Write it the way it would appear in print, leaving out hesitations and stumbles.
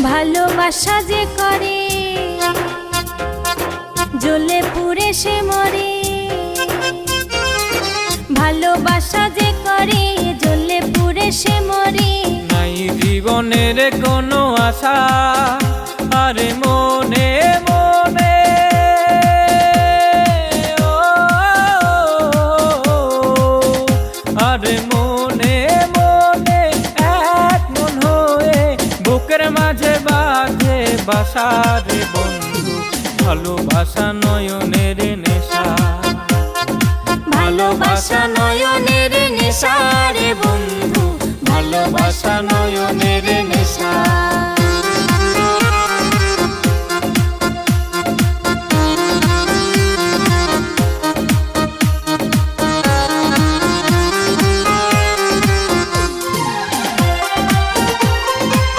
ভালোবাসা যে করে জ্বলে পুড়ে সে মরে, ভালোবাসা যে করে জ্বলে পুড়ে সে মরে। নাই জীবনের কোনো আশা আরে মনে মনে, আরে মনে মনে এক মন হয়ে বুকের মাঝে বাঁধে বাসা রে বন্ধু। ভালোবাসা নয়নের নেশা, ভালোবাসা নয়নের নেশা রে বন্ধু, ভালোবাসা নয়নের নেশা।